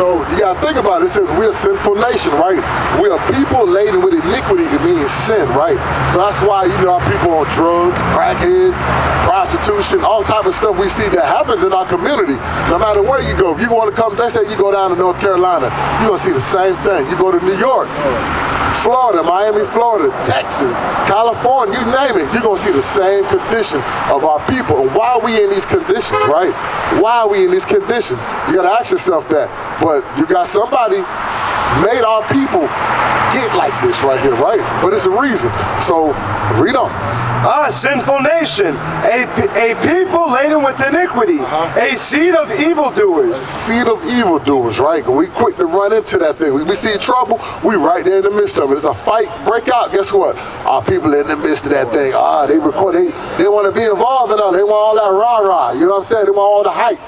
So you gotta think about it. It says we're a sinful nation, right? We're a people laden with iniquity, meaning sin, right? So that's why, you know, our people on drugs, crackheads, prostitution, all type of stuff we see that happens in our community. No matter where you go, if you want to come, they say you go down to North Carolina, you're gonna see the same thing. You go to New York, Florida, Miami, Florida, Texas, California, you name it, you're gonna see the same condition of our people. And why are we in these conditions, right? Why are we in these conditions? You gotta ask yourself that. But you got somebody made our people get like this right here, right? But it's a reason. So read on. Sinful nation, a people laden with iniquity, a seed of evildoers. Seed of evildoers, right? We quick to run into that thing. We see trouble, we right there in the midst of it. It's a fight, break out. Guess what? Our people in the midst of that thing. They record, they want to be involved in all. They want all that rah-rah. You know what I'm saying? They want all the hype.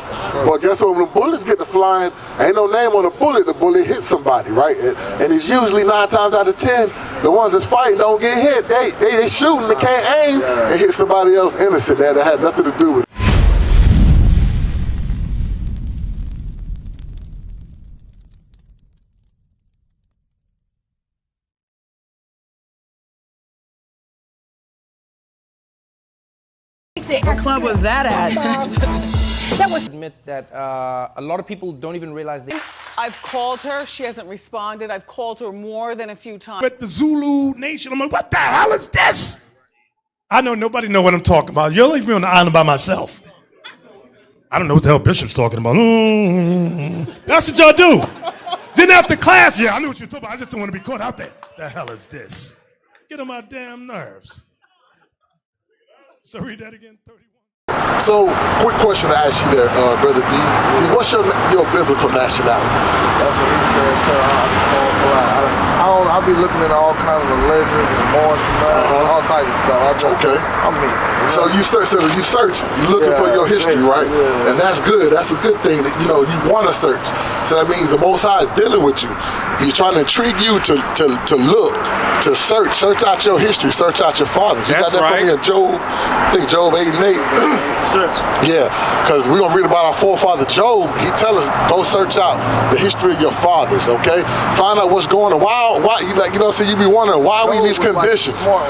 But guess what? When the bullets get to flying, ain't no name on the bullet hits somebody, right? And it's usually 9 times out of 10, the ones that's fighting don't get hit. They shooting, they can't aim, and hit somebody else innocent that had nothing to do with it. What club was that at? That was admit that a lot of people don't even realize they. I've called her. She hasn't responded. I've called her more than a few times. But the Zulu Nation, I'm like, what the hell is this? I know nobody know what I'm talking about. You'll leave me on the island by myself. I don't know what the hell Bishop's talking about. That's what y'all do. Then after class, yeah, I knew what you were talking about. I just don't want to be caught out there. The hell is this? Get on my damn nerves. So read that again, 31. So, quick question to ask you there, Brother D. What's your biblical nationality? That's what he said. I'll be looking at all kinds of religions and more, all types of stuff. I'm me. So you search. You're looking for your history, right? Yeah. And that's good. That's a good thing that you want to search. So that means the Most High is dealing with you. He's trying to intrigue you to look, to search out your history, search out your fathers. You That's got that from me in Job. I think Job 8 and 8. Yeah, because we're gonna read about our forefather Job. He tell us go search out the history of your fathers. Okay, find out what's going on. Why so you be wondering why we in these conditions. Like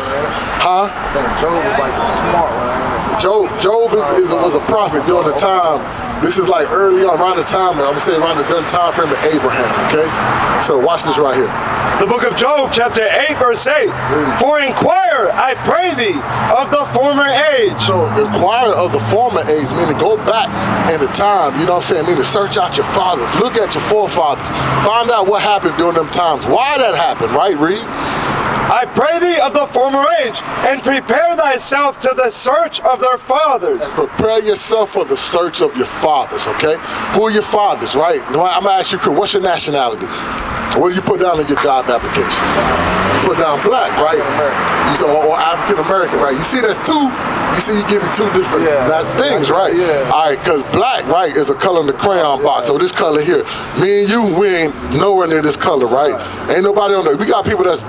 I think Job was like the smart one. Job was a prophet during the time. This is like early on, around the time, I'm gonna say around the time frame of Abraham. Okay, so watch this right here. The book of Job, chapter 8, verse 8. For inquire, I pray thee, of the former age. So inquire of the former age, meaning go back in the time, you know what I'm saying? Meaning search out your fathers, look at your forefathers, find out what happened during them times, why that happened, right, Reed? I pray thee of the former age, and prepare thyself to the search of their fathers. And prepare yourself for the search of your fathers, okay? Who are your fathers, right? Now, I'm gonna ask you, what's your nationality? What do you put down in your job application? You put down black, right? You say, or African American, right? You see, that's two. You see, you give me two different things, right? Yeah. All right, because black, right, is a color in the crayon box. So this color here, me and you, we ain't nowhere near this color, right? Ain't nobody on there. We got people that's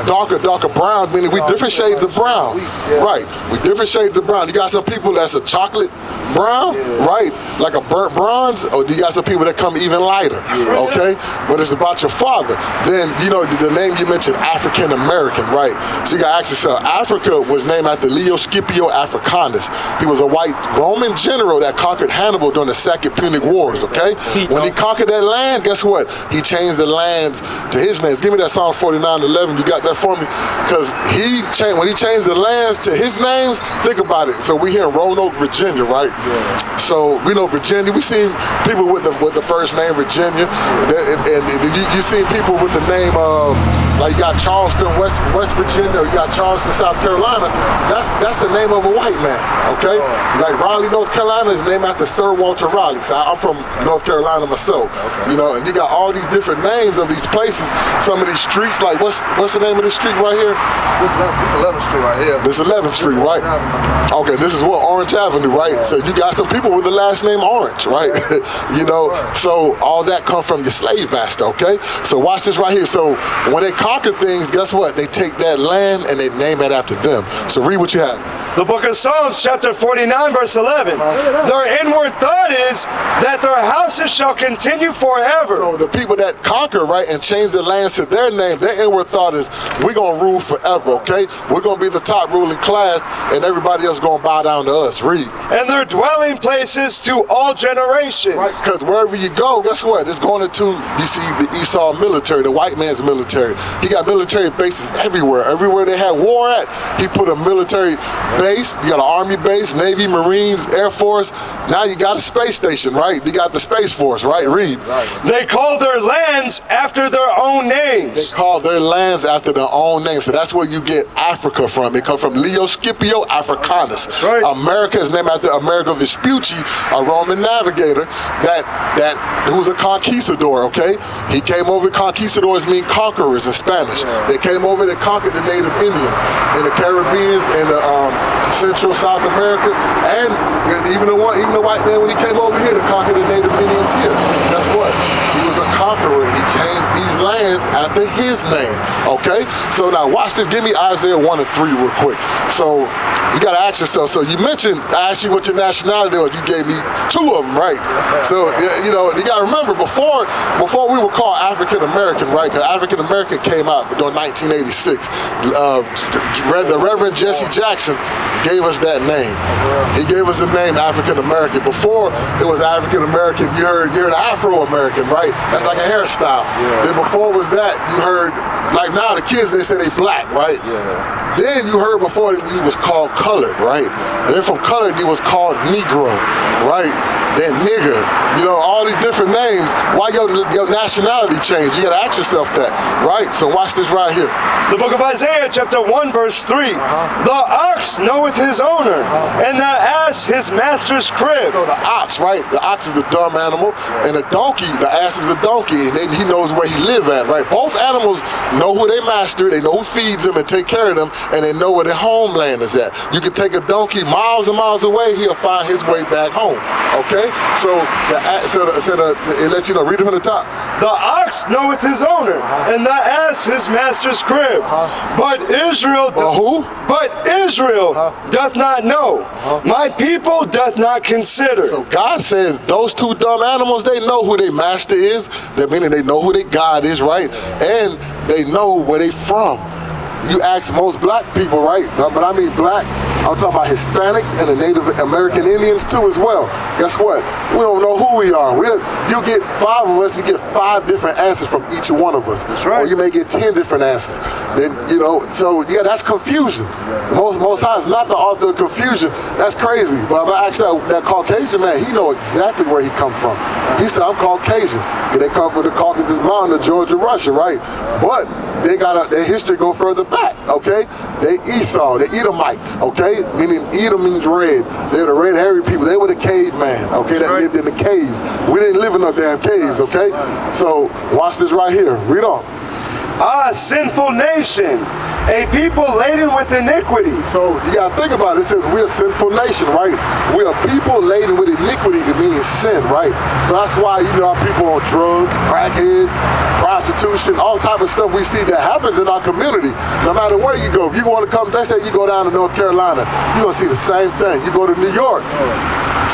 darker brown, meaning we different shades of brown, right? We different shades of brown. You got some people that's a chocolate brown, right? Like a burnt bronze, or you got some people that come even lighter, okay? But it's about your father. Then, the name you mentioned, African American, right? So you got to ask yourself, Africa was named after Leo Scipio Africanus. He was a white Roman general that conquered Hannibal during the Second Punic Wars, okay? When he conquered that land, guess what? He changed the lands to his names. Give me that Psalm 49:11. You got that for me? Because when he changed the lands to his names, think about it. So we here in Roanoke, Virginia, right? Yeah. So we know Virginia. We seen people with the first name Virginia, and you see people with the name like you got Charleston, West Virginia, or you got Charleston, South Carolina. That's the name of a white man, okay? Like Raleigh, North Carolina is named after Sir Walter Raleigh. So I'm from North Carolina myself, and you got all these different names of these places. Some of these streets, like what's the name of this street right here? This 11th Street right here. This 11th Street, right? Okay, this is Orange Avenue, right? So you got some people with the last name Orange, right? So all that come from your slave master, okay? So watch this right here. So when they conquer things, guess what? They take that land and they name it after them. So read what you have. The book of Psalms, chapter 49, verse 11. Their inward thought is that their houses shall continue forever. So the people that conquer, right, and change their lands to their name, their inward thought is, we're going to rule forever, okay? We're going to be the top ruling class, and everybody else going to bow down to us. Read. And their dwelling places to all generations. Right, because wherever you go, guess what? It's going into, you see, the Esau military, the white man's military. He got military bases everywhere. Everywhere they had war at, he put a military base. You got an army base, Navy, Marines, Air Force. Now you got a space station, right? You got the Space Force, right? Read. They call their lands after their own names. They call their lands after their own names. So that's where you get Africa from. It comes from Leo Scipio Africanus. Right. America is named after Amerigo Vespucci, a Roman navigator who was a conquistador, okay? He came over, conquistadors mean conquerors in Spanish. Yeah. They came over, they conquered the native Indians in the Caribbeans, in the Central South America, and even the white man, when he came over here to conquer the native Indians here. Guess what? He was a conqueror, and he changed these lands after his name, okay? So now watch this. Give me Isaiah 1 and 3 real quick. So you got to ask yourself, so you mentioned, I asked you what your nationality was. You gave me 2 of them, right? So, you know, you got to remember, before we were called African American, right? Because African American came out during 1986. The Reverend Jesse Jackson gave us that name. He gave us the name African American. Before it was African American, you heard Afro American, right? That's like a hairstyle. Yeah. Then before was that, you heard, like now the kids, they say they black, right? Yeah. Then you heard before that we was called colored, right? And then from colored, it was called Negro, right? Then nigger, you know, all these different names. Why your nationality changed? You gotta ask yourself that, right? So watch this right here. The book of Isaiah, chapter 1, verse 3. The ox knoweth his owner, and the ass his master's crib. So the ox, right? The ox is a dumb animal, and the donkey, the ass is a donkey, and he knows where he live at, right? Both animals know who they master, they know who feeds them and take care of them, and they know where their homeland is at. You can take a donkey miles and miles away, he'll find his way back home, okay? So it lets you know, read it from the top. The ox knoweth his owner, and the ass his master's crib. But Israel doth not know. My people doth not consider. So God says those 2 dumb animals, they know who their master is. That meaning they know who their God is, right? And they know where they from. You ask most black people, right? But I mean black, I'm talking about Hispanics and the Native American Indians too as well. Guess what? We don't know who we are. You get 5 of us, you get 5 different answers from each one of us. That's right. Or you may get 10 different answers. Then, you know, so yeah, that's confusion. Most times, not the author of confusion. That's crazy. But if I ask that Caucasian man, he know exactly where he come from. He said, I'm Caucasian. And they come from the Caucasus Mountain of Georgia, Russia, right? But their history go further back, okay? They Esau, the Edomites, okay? Meaning Edom means red. They're the red hairy people. They were the caveman, okay? That lived in the caves. We didn't live in no damn caves, okay? So watch this right here. Read on. Sinful nation, a people laden with iniquity. So you gotta think about it. It says we're a sinful nation, right? We're a people laden with iniquity, meaning sin, right? So that's why, you know, our people on drugs, crackheads, prostitution, all type of stuff we see that happens in our community. No matter where you go, if you want to come, they say you go down to North Carolina, you're gonna see the same thing. You go to New York,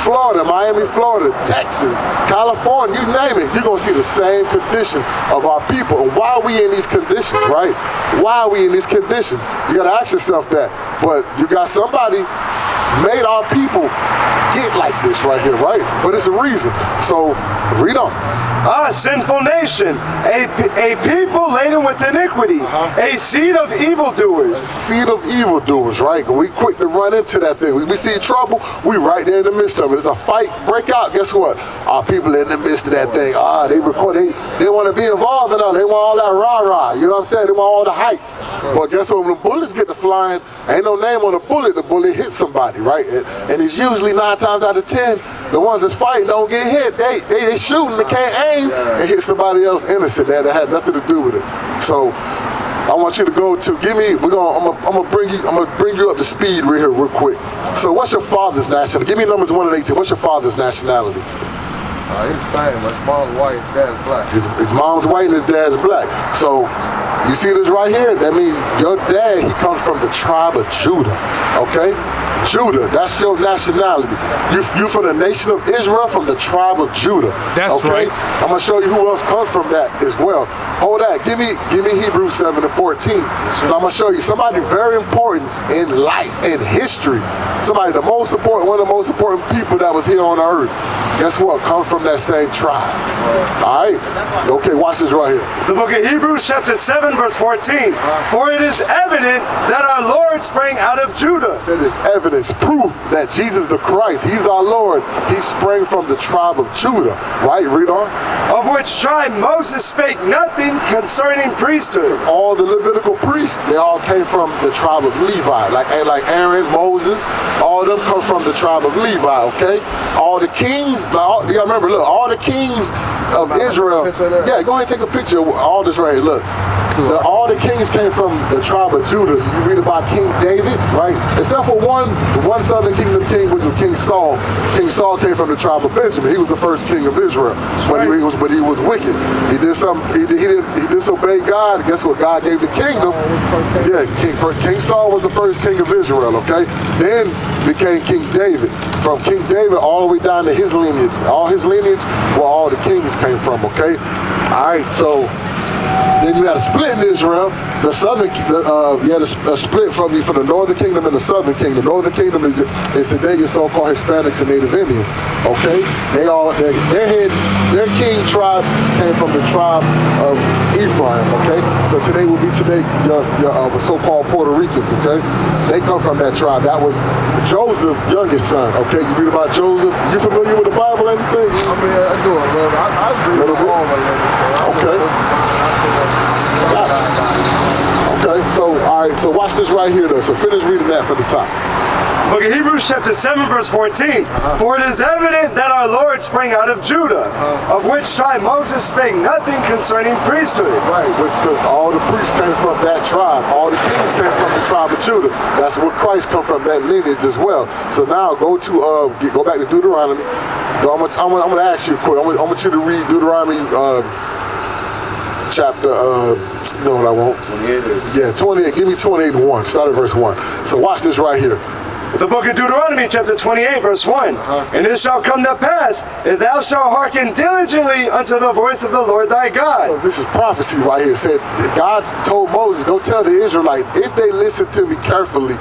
Florida, Miami, Florida, Texas, California, you name it, you're gonna see the same condition of our people. And why are we in these conditions, right? Why are we in these conditions? You gotta ask yourself that. But you got somebody made our people get like this right here, right? But it's a reason. So read on. Sinful nation, a people laden with iniquity, a seed of evildoers. Seed of evildoers, right? We quick to run into that thing. We see trouble, we right there in the midst of it. It's a fight, break out. Guess what? Our people in the midst of that thing. They want to be involved in all. They want all that rah-rah. You know what I'm saying? They want all the hype. But guess what? When the bullets get to flying, ain't no name on the bullet hits somebody, right? And it's usually 9 times out of 10, the ones that's fighting don't get hit. They shooting, they can't aim, and hit somebody else innocent that had nothing to do with it. So I want you to go to I'm gonna bring you up to speed right here real quick. So what's your father's nationality? Give me numbers 1 and 18. What's your father's nationality? He's the same. His mom's white, his dad's black. His mom's white and his dad's black. So You see this right here? That means your dad, he comes from the tribe of Judah, okay? Judah, that's your nationality. You from the nation of Israel, from the tribe of Judah. That's okay? right. I'm gonna show you who else comes from that as well. Hold that. Give me Hebrews 7:14. So I'm gonna show you somebody very important in life, in history. Somebody one of the most important people that was here on earth. Guess what? Comes from that same tribe. All right? Okay, watch this right here. The book of Hebrews chapter 7 verse 14. For it is evident that our Lord sprang out of Judah. It is evidence, proof that Jesus the Christ, he's our Lord. He sprang from the tribe of Judah. Right? Read on. Of which tribe Moses spake nothing concerning priesthood. All the Levitical priests, they all came from the tribe of Levi. Like Aaron, Moses, all of them come from the tribe of Levi, okay? All the kings, you gotta remember, look, all the kings of Israel. Yeah, go ahead and take a picture of all this right here, look. All the kings came from the tribe of Judah. So you read about King David, right? Except for one southern kingdom king, which was King Saul. King Saul came from the tribe of Benjamin. He was the first king of Israel, but he was wicked. He did something. He disobeyed God. Guess what? God gave the kingdom. Yeah, King Saul was the first king of Israel. Okay, then became King David. From King David all the way down to his lineage. All his lineage, where all the kings came from. Okay, all right, so. Then you had a split in Israel. The southern, you had a split from the northern kingdom and the southern kingdom. The northern kingdom is today your so-called Hispanics and Native Indians. Okay, their king tribe came from the tribe of Ephraim. Okay, so today will be your so-called Puerto Ricans. Okay, they come from that tribe. That was Joseph's youngest son. Okay, you read about Joseph. You familiar with the Bible? Anything? I mean, I do a little. I read it all a little. Okay. Okay, so watch this right here though. So finish reading that from the top. Book of Hebrews chapter 7 verse 14. For it is evident that our Lord sprang out of Judah, of which tribe Moses spake nothing concerning priesthood. Right, because all the priests came from that tribe. All the kings came from the tribe of Judah. That's where Christ come from, that lineage as well. So now go back to Deuteronomy. I'm gonna ask you a question. I want you to read Deuteronomy chapter, you know what I want? 28. Yeah, 28. Give me 28 and 1. Start at verse 1. So watch this right here. The book of Deuteronomy chapter 28 verse 1. And it shall come to pass, if thou shalt hearken diligently unto the voice of the Lord thy God. So this is prophecy right here. It said, God told Moses, go tell the Israelites, if they listen to me carefully,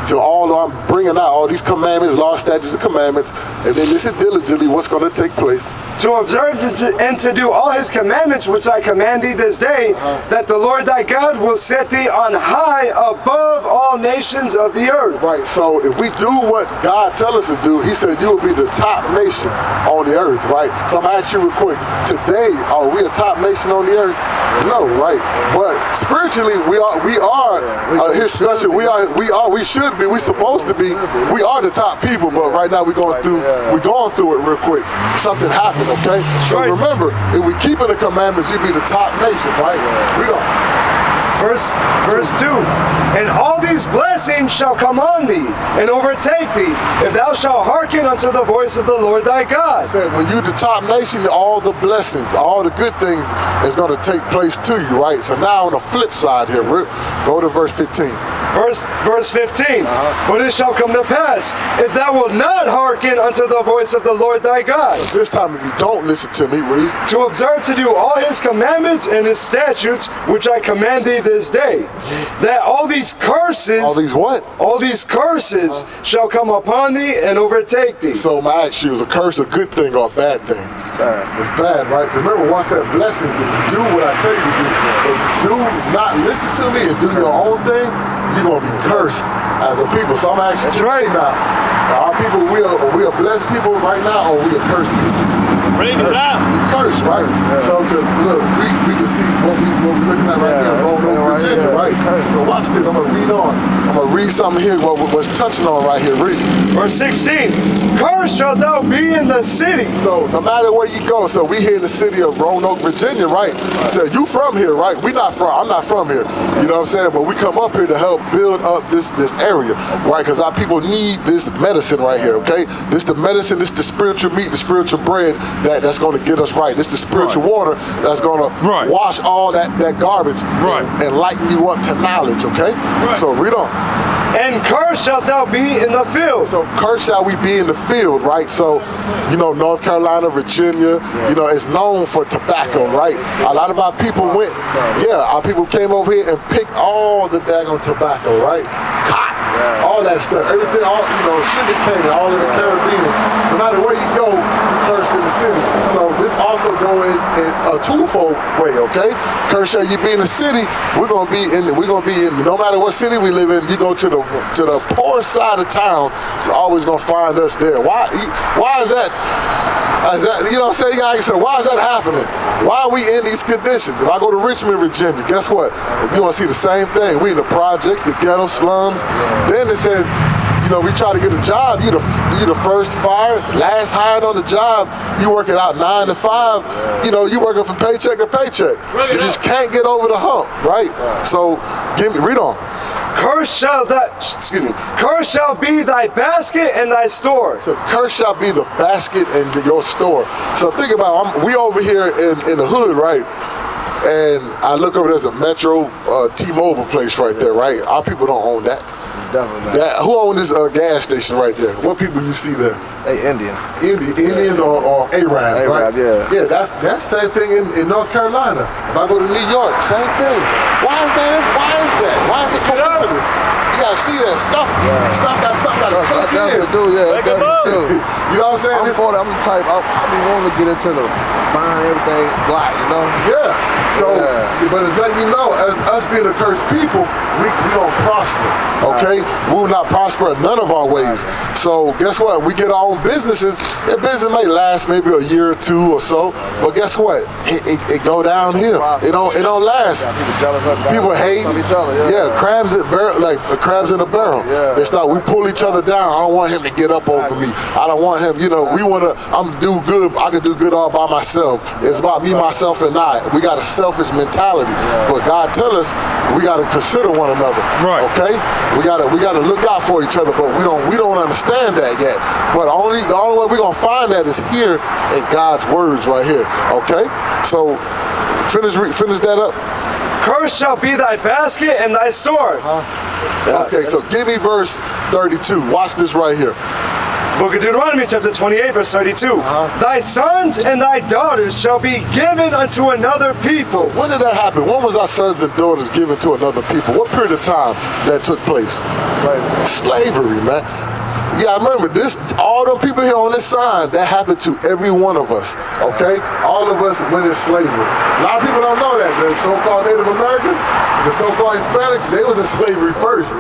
to all I'm bringing out, all these commandments, laws, statutes, and commandments, if they listen diligently, what's going to take place? To observe and to do all his commandments which I command thee this day, that the Lord thy God will set thee on high above all nations of the earth. Right, so if we do what God tells us to do, he said you will be the top nation on the earth, right? So I'm going to ask you real quick, today, are we a top nation on the earth? No, right? But spiritually, we are his special. We should be. We supposed to be. We are the top people. But right now we're going through it real quick. Something happened. Okay. So remember, if we keeping the commandments, you be the top nation, right? We don't. Verse 2. And all these blessings shall come on thee and overtake thee, if thou shalt hearken unto the voice of the Lord thy God. Said, when you the top nation, all the blessings, all the good things is going to take place to you, right? So now on the flip side here, go to verse 15. Verse 15. But it shall come to pass, if thou wilt not hearken unto the voice of the Lord thy God. This time, if you don't listen to me, read. To observe to do all his commandments and his statutes, which I command thee this day, that all these curses. All these what? All these curses shall come upon thee and overtake thee. So my ask you, is a curse a good thing or a bad thing? It's bad, right? Remember, once that blessings, if you do what I tell you to do, if you do not listen to me and do your own thing, you're going to be cursed as a people. So I'm asking you right now, are we a blessed people right now, or we a cursed people? Bring it out. Cursed, right? So, because look, we can see what we're looking at right here in Roanoke, Virginia, right? So watch this. I'm going to read on. I'm going to read something here, what's touching on right here. Read. Verse 16. Cursed shalt thou be in the city. So no matter where you go, so we here in the city of Roanoke, Virginia, right? So you from here, right? I'm not from here. You know what I'm saying? But we come up here to help build up this area, right? Because our people need this medicine right here, okay? This the medicine, this the spiritual meat, the spiritual bread that's going to get us right. This is the spiritual water that's going to wash all that garbage and lighten you up to knowledge, okay? So read on. And cursed shalt thou be in the field. So cursed shall we be in the field, right? So, you know, North Carolina, Virginia, you know, it's known for tobacco, right? A lot of our people went, our people came over here and picked all the daggone tobacco, right? Cotton, all that stuff, everything, all, you know, sugar cane, all in the Caribbean. No matter where you go, you're cursed in the city. So this also go in a twofold way, okay? Cursed shall you be in the city, we're gonna be in no matter what city we live in, you go to the poor side of town, you're always gonna find us there. Why is that? You know what I'm saying? So why is that happening? Why are we in these conditions? If I go to Richmond, Virginia, guess what? You're gonna see the same thing. We in the projects, the ghetto slums. Then it says, you know, we try to get a job. You the first fired, last hired on the job. You working out 9 to 5. You know, you working from paycheck to paycheck. You just can't get over the hump, right? So read on. Cursed shall be thy basket and thy store. So cursed shall be the basket and your store. So think about, we over here in the hood, right? And I look over, there's a Metro T-Mobile place right there, right? Our people don't own that. Who owns this gas station right there? What people you see there? Indians or Arabs, right? Yeah, that's the same thing in North Carolina. If I go to New York, same thing. Why is that? Why is it coincidence? You gotta see that stuff. Stuff got something to click in. You know what I'm saying? I'm the type, I be wanting to get into the buying everything black, you know? Yeah. So, but it's letting you know, as us being a cursed people, we don't prosper, okay? We will not prosper in none of our ways. So guess what? We get our own businesses. That business may last maybe a year or two or so, but guess what? It go downhill. It don't last. People hate. Crabs in a barrel. We pull each other down. I don't want him to get up over me. I don't want him, you know, I'm do good. I can do good all by myself. It's about me, myself, and I. We got a selfish mentality. But God tell us we got to consider one another. Okay? We gotta look out for each other, but we don't understand that yet. But the only way we're gonna find that is here in God's words right here. Okay? So finish that up. Cursed shall be thy basket and thy store. Okay, so give me verse 32. Watch this right here. Book of Deuteronomy, chapter 28, verse 32. Thy sons and thy daughters shall be given unto another people. When did that happen? When was our sons and daughters given to another people? What period of time that took place? Slavery, man. Yeah, I remember this. All them people here on this sign, that happened to every one of us. Okay, all of us went in slavery. A lot of people don't know that. The so-called Native Americans, the so-called Hispanics, they was in slavery first.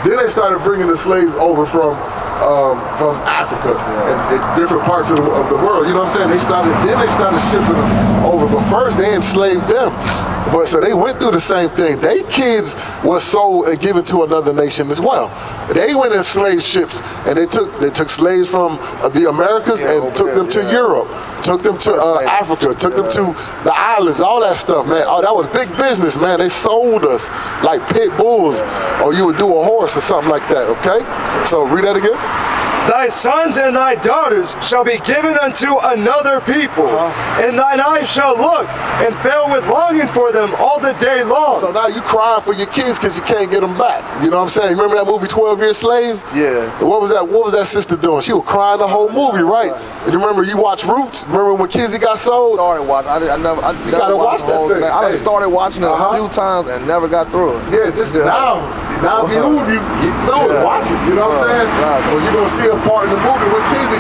Then they started bringing the slaves over from Africa and different parts of the world. You know what I'm saying? They started shipping them over, but first they enslaved them. But so they went through the same thing. They kids were sold and given to another nation as well. They went in slave ships and they took slaves from the Americas and took them to Europe, took them to Africa, took them to the islands, all that stuff, man. Oh, that was big business, man. They sold us like pit bulls, or you would do a horse or something like that, okay? So read that again. Thy sons and thy daughters shall be given unto another people, and thine eyes shall look and fail with longing for them all the day long. So now you crying for your kids because you can't get them back. You know what I'm saying? Remember that movie 12 Year Slave? Yeah. What was that sister doing? She was crying the whole movie, right? And you remember you watched Roots? Remember when Kizzy got sold? I never you gotta watch that thing. I started watching it a few times and never got through it. Yeah, just now behooves you get through it, watch it. You know what I'm saying? Well, you're gonna see a part in the movie when Kizzy,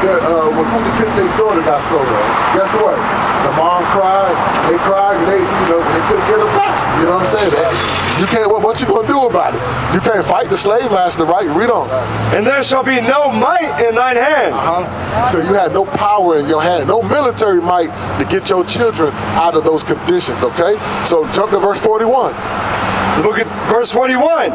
when Kunta Kinte's daughter got sold. Guess what? The mom cried, they cried, and they couldn't get her back. You know what I'm saying? You can't. What you gonna do about it? You can't fight the slave master, right? Read on. And there shall be no might in thine hand. So you had no power in your hand, no military might to get your children out of those conditions. Okay. So jump to verse 41. Look at verse 41.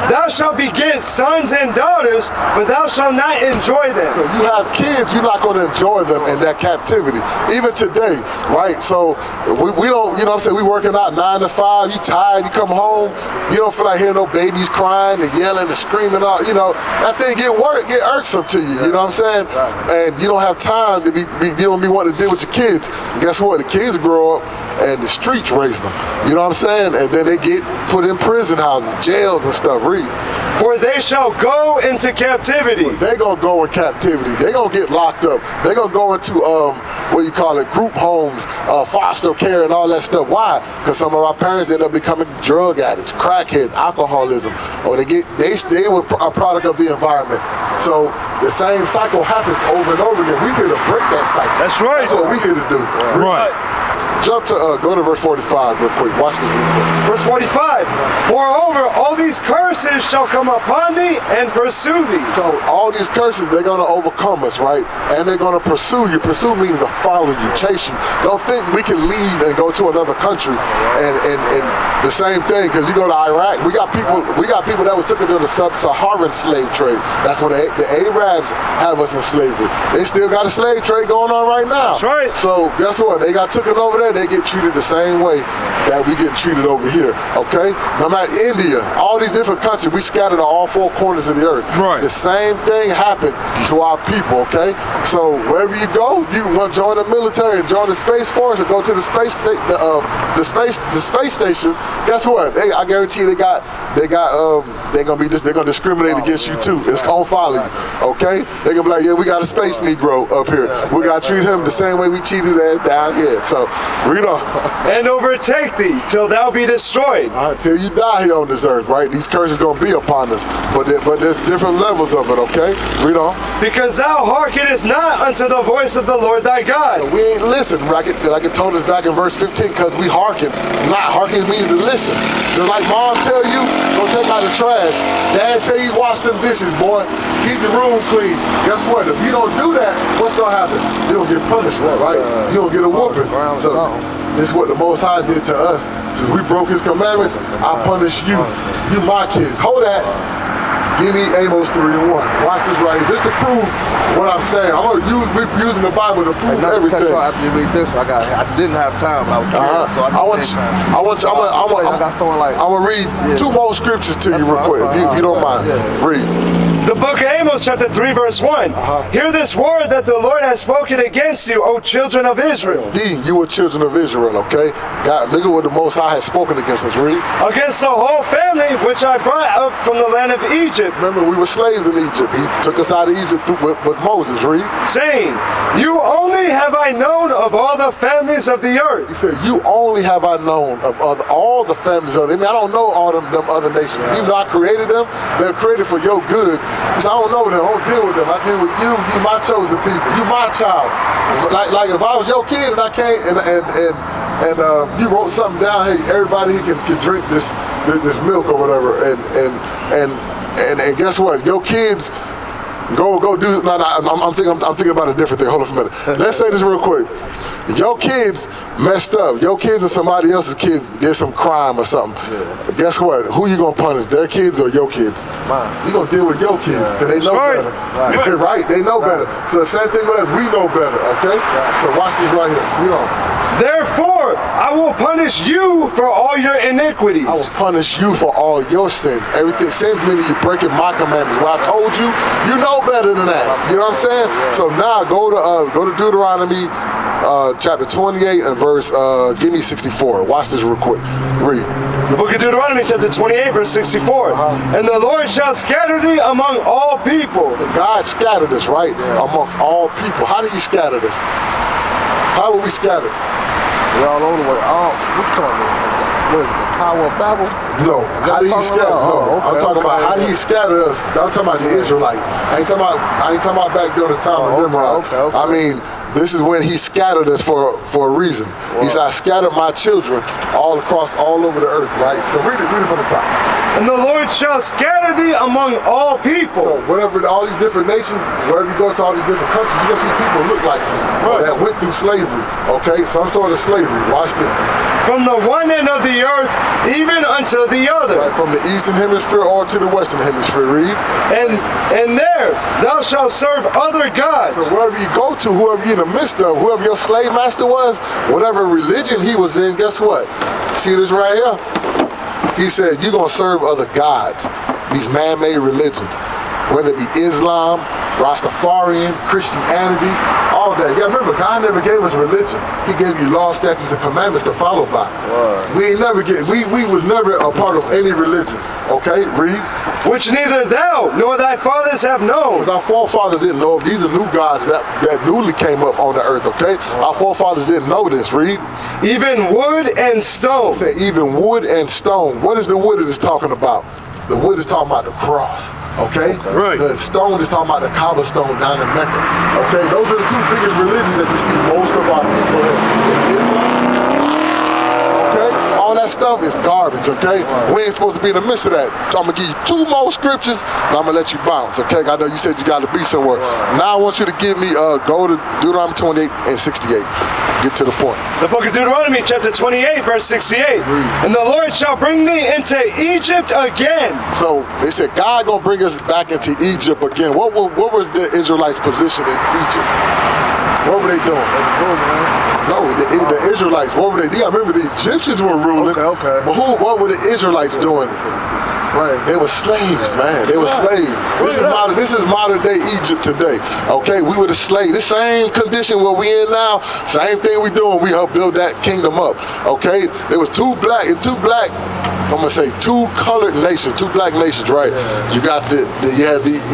Thou shalt beget sons and daughters, but thou shalt not enjoy enjoy them. So you have kids, you're not going to enjoy them in that captivity. Even today, right? So we don't, you know what I'm saying, we working out 9 to 5, you tired, you come home, you don't feel like hearing no babies crying and yelling and screaming out, you know, that thing get irksome to you, you know what I'm saying? And you don't have time to you don't be wanting to deal with your kids. And guess what? The kids grow up and the streets raise them, you know what I'm saying? And then they get put in prison houses, jails and stuff, read. For they shall go into captivity. They gonna go in captivity. They gonna get locked up. They gonna go into group homes, foster care, and all that stuff. Why? Because some of our parents end up becoming drug addicts, crackheads, alcoholism, or they were a product of the environment. So the same cycle happens over and over again. We here to break that cycle. That's right. That's what we here to do. Right. Jump to go to verse 45 real quick. Watch this real quick. Verse 45. Moreover, all these curses shall come upon thee and pursue thee. So all these curses, they're going to overcome us, right? And they're going to pursue you. Pursue means to follow you, chase you. Don't think we can leave and go to another country and the same thing, because you go to Iraq, we got people that was taken to the sub-Saharan slave trade. That's when the Arabs have us in slavery. They still got a slave trade going on right now. That's right. So guess what? They got taken over there. They get treated the same way that we get treated over here, okay? No matter India, all these different countries, we scattered on all 4 corners of the earth. Right. The same thing happened to our people, okay? So wherever you go, if you want to join the military and join the Space Force and go to the space station, guess what? I guarantee you they're gonna discriminate against you too. It's gonna follow you, okay? They're gonna be like, yeah, we got a space Negro up here. We gotta treat him the same way we treat his ass down here. So read on. And overtake thee till thou be destroyed. Till you die here on this earth, right? These curses gonna be upon us, but there's different levels of it, okay? Read on. Because thou hearkenest not unto the voice of the Lord thy God. We ain't listen, like it told us back in verse 15, because we hearken. Not hearken means to listen. Just like mom tell you, go take out the trash. Dad tell you wash them dishes, boy. Keep the room clean. Guess what? If you don't do that, what's gonna happen? You don't get punishment, right? You don't get a whooping. So this is what the Most High did to us. Since we broke His commandments, I punish you. You my kids. Hold that. Give me Amos 3:1. Watch this right here. This to prove what I'm saying. We're using the Bible to prove everything. After you read this, I didn't have time, but I was curious, so I'm gonna read 2 more scriptures to you real quick, if you don't mind. Read. The book of Amos, chapter 3, verse 1. Hear this word that the Lord has spoken against you, O children of Israel. You were children of Israel, okay? God, look at what the Most High has spoken against us. Read. Against the whole family which I brought up from the land of Egypt. Remember, we were slaves in Egypt. He took us out of Egypt with Moses. Read. Saying, you only have I known of all the families of the earth. He said, you only have I known of all the families of the earth. I mean, I don't know all them other nations. Even though I created them, they're created for your good. Because I don't know them. I don't deal with them. I deal with you. You my chosen people. You my child. Like if I was your kid and I came and you wrote something down, hey, everybody can drink this milk or whatever, and guess what? Your kids go do. No, I'm thinking about a different thing. Hold on for a minute. Let's say this real quick. Your kids messed up. Your kids and somebody else's kids did some crime or something. Yeah. Guess what? Who you gonna punish? Their kids or your kids? Mine. You gonna deal with your kids because they know better. Right. Right? They know better. So the same thing with us. We know better. Okay. So watch this right here. You know. Therefore, I will punish you for all your iniquities. I will punish you for all your sins. Everything sins meaning you breaking my commandments. What I told you, you know better than that. You know what I'm saying? So now go to Deuteronomy chapter 28 and verse give me 64. Watch this real quick. Read. The book of Deuteronomy chapter 28 verse 64. And the Lord shall scatter thee among all people. So God scattered us, right? Amongst all people. How did He scatter us? How were we scattered? We're all over the way. What is it, the Tower of Babel? No. How did He scatter? No. I'm talking about how did He scatter us? I'm talking about the Israelites. I ain't talking about back during the time of Nimrod. I mean, This is when he scattered us for a reason. He said, I scattered my children all over the earth, right? So read it from the top. And the Lord shall scatter thee among all people. So whatever, all these different nations, wherever you go to all these different countries, you're gonna see people look like you that went through slavery, okay? Some sort of slavery. Watch this. From the one end of the earth, even unto the other. Right, from the eastern hemisphere or to the western hemisphere, read. And there thou shalt serve other gods. So wherever you go to, whoever you're in the midst of, whoever your slave master was, whatever religion he was in, guess what? See this right here? He said, you're going to serve other gods, these man-made religions, whether it be Islam, Rastafarian, Christianity, all that. You gotta remember, God never gave us religion. He gave you law, statutes, and commandments to follow by. We was never a part of any religion. Okay, read. Which neither thou nor thy fathers have known. Because our forefathers didn't know. These are new gods that newly came up on the earth, okay? Our forefathers didn't know this, read. Even wood and stone. Say, even wood and stone. What is the wood that is talking about? The wood is talking about the cross, okay? Right. The stone is talking about the cobblestone down in Mecca, okay? Those are the two biggest religions that you see most of our people in. Is Islam, okay? All that stuff is garbage, okay? We ain't supposed to be in the midst of that. So I'm gonna give you 2 more scriptures, and I'm gonna let you bounce, okay? I know you said you gotta be somewhere. Now I want you to give me, go to Deuteronomy 28 and 68. Get to the point. The book of Deuteronomy, chapter 28, verse 68. And the Lord shall bring thee into Egypt again. So they said God gonna bring us back into Egypt again. What was the Israelites' position in Egypt? What were they doing? No, the Israelites. What were they? You gotta remember the Egyptians were ruling. Okay. But what were the Israelites doing? They were slaves, man. They were slaves. This is modern day Egypt today. Okay, we were the slaves. The same condition where we in now. Same thing we doing. We helped build that kingdom up. Okay, there was two black. I'm gonna say 2 colored nations, 2 black nations, right? You got the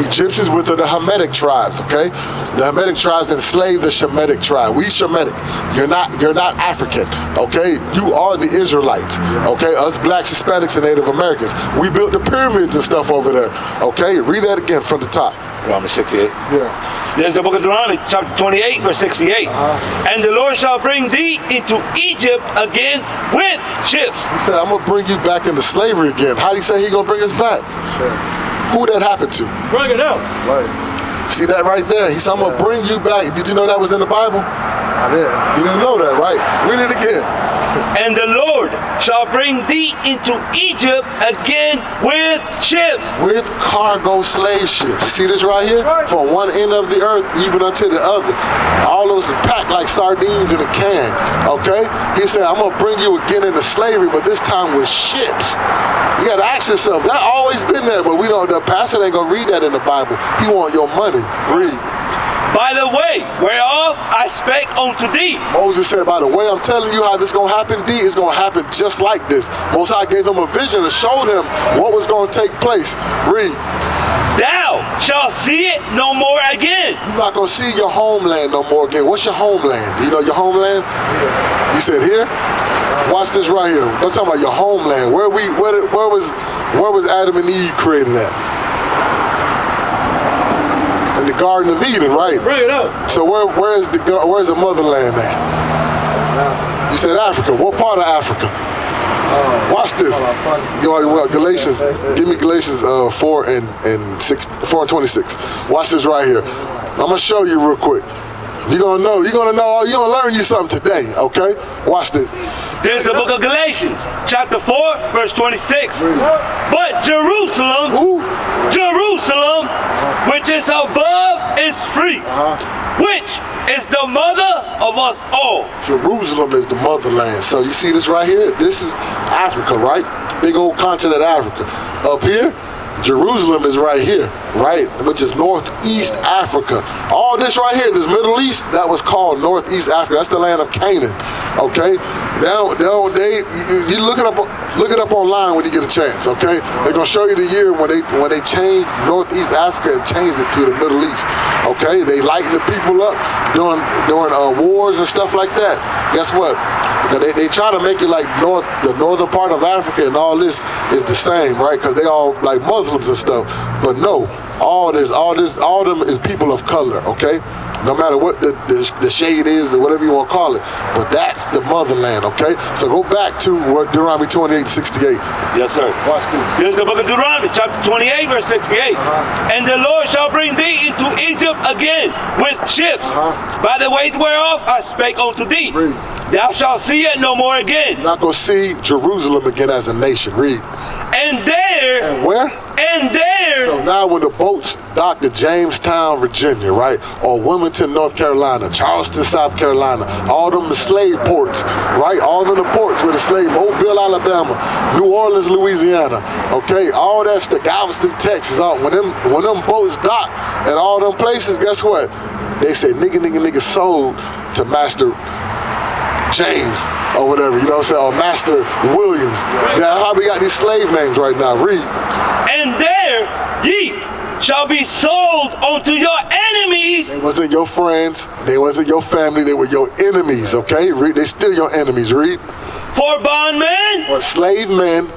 Egyptians with the Hamitic tribes, okay? The Hamitic tribes enslaved the Shemitic tribe. We Shemitic. You're not African, okay? You are the Israelites, okay? Us blacks, Hispanics, and Native Americans. We built the pyramids and stuff over there, okay? Read that again from the top. Deuteronomy 68. Yeah. There's the book of Deuteronomy, chapter 28, verse 68. And the Lord shall bring thee into Egypt again with ships. He said, I'm gonna bring you back into slavery again. How do you say he gonna bring us back? Who that happened to? Bring it out. See that right there? He said, I'm gonna bring you back. Did you know that was in the Bible? I did. You didn't know that, right? Read it again. And the Lord shall bring thee into Egypt again with ships. With cargo slave ships. See this right here? From one end of the earth even unto the other. All those are packed like sardines in a can. Okay? He said, I'm gonna bring you again into slavery, but this time with ships. You gotta ask yourself, that always been there, but we don't, the pastor ain't gonna read that in the Bible. He want your money. Read. By the way, whereof I spake unto thee. Moses said, by the way, I'm telling you how this gonna happen, D, it's gonna happen just like this. Most High gave him a vision and showed him what was gonna take place. Read. Thou shalt see it no more again. You're not gonna see your homeland no more again. What's your homeland? Do you know your homeland? You said here? Watch this right here. I'm talking about your homeland. Where was Adam and Eve created at? In the Garden of Eden, right? Bring it up. So where's the motherland at? You said Africa. What part of Africa? Watch this. Galatians. Give me Galatians 4 and 26. Watch this right here. I'm gonna show you real quick. You're gonna learn you something today. Okay? Watch this. There's the book of Galatians, chapter 4, verse 26. But Jerusalem, which is above is free, which is the mother of us all. Jerusalem is the motherland. So you see this right here? This is Africa, right? Big old continent Africa. Up here, Jerusalem is right here, right? Which is Northeast Africa. All this right here, this Middle East, that was called Northeast Africa. That's the land of Canaan, okay? You look it up online when you get a chance, okay? They're gonna show you the year when they changed Northeast Africa and changed it to the Middle East, okay? They lightened the people up during wars and stuff like that. Guess what? They try to make it like the northern part of Africa and all this is the same, right? Because they all like Muslims and stuff. But no, all of them is people of color, okay? no matter what the shade is or whatever you want to call it. But that's the motherland, okay? So go back to what Deuteronomy 28:68. Yes, sir. Watch this. This is the book of Deuteronomy, chapter 28, verse 68. And the Lord shall bring thee into Egypt again with ships, by the way whereof I spake unto thee. Read. Thou shalt see it no more again. You're not going to see Jerusalem again as a nation. Read. And there, And where? and there, So now when the boats docked at Jamestown, Virginia, right? Or Wilmington, North Carolina, Charleston, South Carolina, all them the slave ports, right? All of the ports where the slave, Mobile, Alabama, New Orleans, Louisiana, okay? All that's the Galveston, Texas. All, when them boats docked at all them places, guess what? They say nigga sold to Master James or whatever, you know what I'm saying? Or Master Williams. That's how we got these slave names right now. Read. and there ye shall be sold unto your enemies. They wasn't your friends. They wasn't your family. They were your enemies, okay? Read. They still your enemies. Read. For bondmen For slave men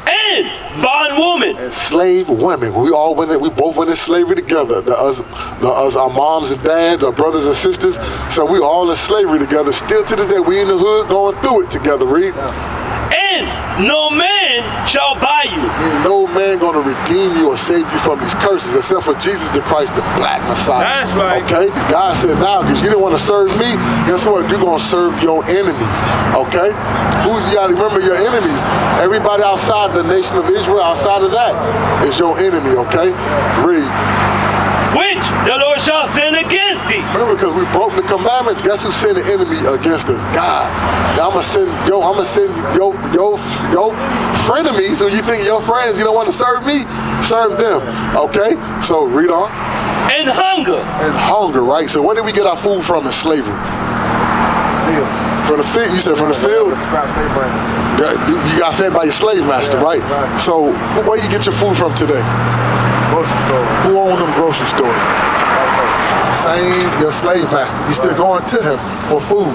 and bondwomen. and slave women. We both went in slavery together. Our moms and dads, our brothers and sisters. So we all in slavery together. Still to this day, we in the hood going through it together. Read. And no man shall buy you. Meaning no man gonna redeem you or save you from these curses except for Jesus the Christ, the black Messiah. That's right. Okay? God said now, because you didn't want to serve me, guess what? You're gonna serve your enemies. Okay? You gotta remember your enemies. Everybody outside the nation of Israel, outside of that, is your enemy, okay? Read. Which the Lord shall send against thee. Remember, because we broke the commandments, guess who sent the enemy against us? God. Now I'm gonna send your frenemies who you think your friends, you don't want to serve me, serve them. Okay? So read on. And hunger. And hunger, right? So where did we get our food from in slavery? From the field. You said from the field? You got fed by your slave master, right? So where you get your food from today? Who own them grocery stores? Your slave master. You still going to him for food,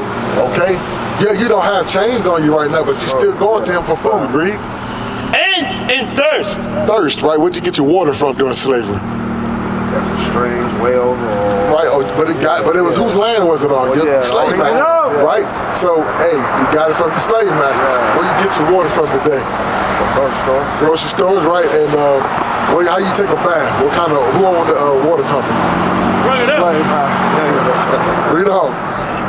okay? Yeah, you don't have chains on you right now, but you still going to him for food, read? And in thirst. Thirst, right? Where'd you get your water from during slavery? That's a streams, wells, Right, but it was whose land was it on? Your slave master, right? So, hey, you got it from the slave master. Where you get your water from today? grocery stores. Grocery stores, right? And how you take a bath? Who owned the water company? Bring it up. Read on.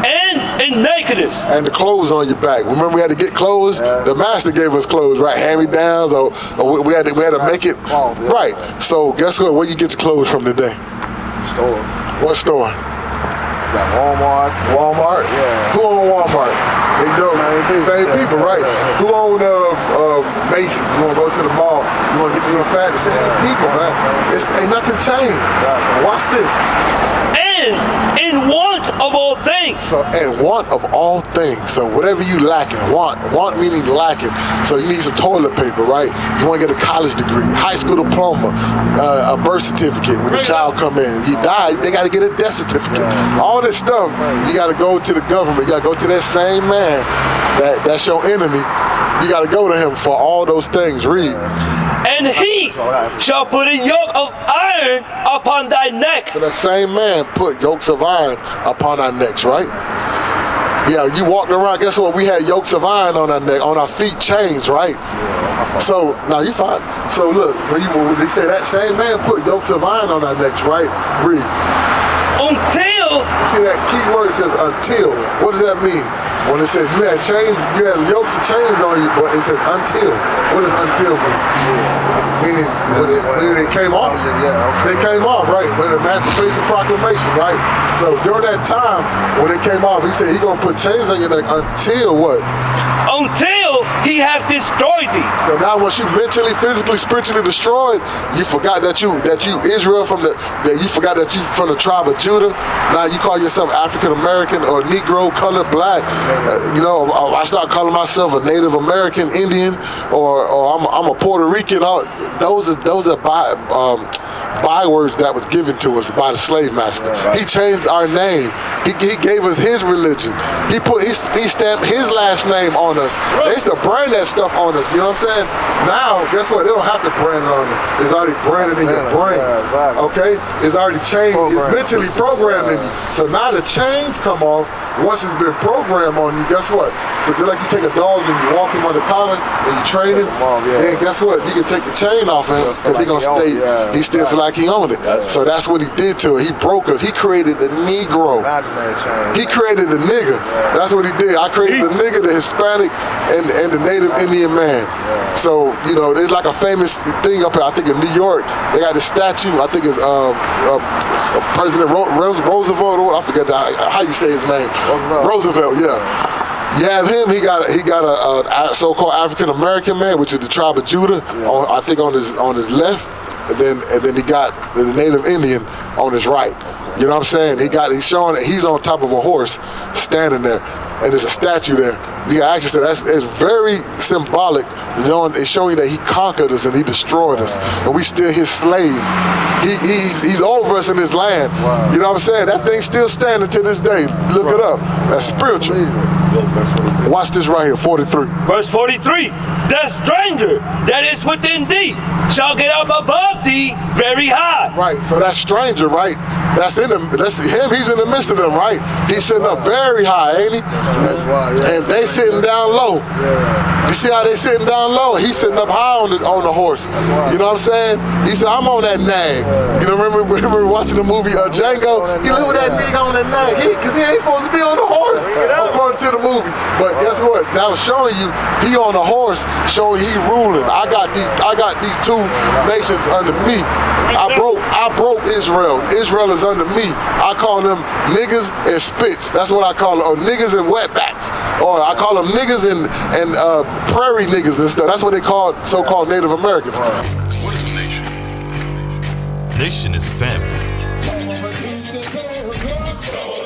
And in nakedness. And the clothes on your back. Remember we had to get clothes? The master gave us clothes, right? Hand-me-downs, or we had to make it. Right. So guess what? Where you get your clothes from today? Stores. What store? Got Walmart. Walmart? Yeah. Who own Walmart? They do. Same people, right? Who own Macy's? You want to go to the mall? You want to get you some fat? The same people, man. Ain't nothing changed. Watch this. And in want of all things. And want of all things. So whatever you lacking, want meaning lacking. So you need some toilet paper, right? You want to get a college degree, high school diploma, a birth certificate. When the child come in, if you die, they got to get a death certificate. All this stuff, you got to go to the government. You got to go to that same man that's your enemy. You got to go to him for all those things. Read. And he shall put a yoke of iron upon thy neck. So that same man put yokes of iron upon our necks, right? Yeah, you walked around, guess what? We had yokes of iron on our neck, on our feet, chains, right? So, now you fine. So look, when they say that same man put yokes of iron on our necks, right? Read. Until. See that key word says until. What does that mean? When it says you had chains, you had yokes of chains on you, but it says until. What does until mean? Meaning when it came off. They came off, right? When the Emancipation Proclamation, right? So during that time, when it came off, he said he's gonna put chains on your neck until what? Until he hath destroyed thee. So now once you mentally, physically, spiritually destroyed, you forgot that you Israel you forgot that you from the tribe of Judah. Now you call yourself African American or Negro, colored, black. I start calling myself a Native American, Indian, or I'm a Puerto Rican. Those are bywords that was given to us by the slave master. He changed our name. He gave us his religion. He stamped his last name on us. They used to brand that stuff on us, you know what I'm saying? Now, guess what? They don't have to brand it on us. It's already branded in your brain, okay? It's already changed. It's mentally programmed in you. So now the chains come off once it's been programmed on you, guess what? So just like you take a dog and you walk him on the collar and you train him, then guess what? You can take the chain off him because he's going to stay, he still feel like he owned it. So that's what he did to it. He broke us. He created the Negro. He created the nigger. That's what he did. I created the nigger, the Hispanic, and the Native Indian man. So, you know, there's like a famous thing up here, I think in New York, they got this statue, I think it's President Roosevelt, or I forget how you say his name. Roosevelt, yeah. You have him. He got a so-called African American man, which is the tribe of Judah. I think on his left, and then he got the Native Indian on his right. You know what I'm saying? He's showing that he's on top of a horse, standing there, and there's a statue there. You can actually say it's very symbolic. You know, it's showing that he conquered us and he destroyed us, and we still his slaves. He's over us in his land. You know what I'm saying? That thing's still standing to this day. Look it up. That's spiritual. Watch this right here, 43. Verse 43. The stranger that is within thee shall get up above thee very high. Right. So that stranger, right? That's him. He's in the midst of them, right? He's sitting up very high, ain't he? And they sitting down low. You see how they sitting down low? He's sitting up high on the horse. You know what I'm saying? He said, I'm on that nag. You know, remember watching the movie Django? You look at that nigga on that nag, because he ain't supposed to be on the horse, according to the movie. But guess what? Now it's showing you he on the horse, showing he ruling. I got these two nations under me. I broke Israel. Israel is under me. I call them niggas and spits. That's what I call them. Or niggas and wetbacks. Or I call them niggas and prairie niggas and stuff. That's what they call so-called Native Americans. What is a nation? Nation is family.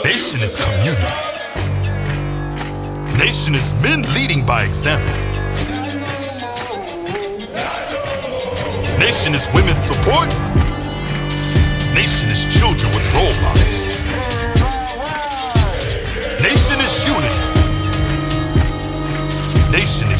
Nation is community. Nation is men leading by example. Nation is women's support. Nation is children with role models. Nation is unity. Nation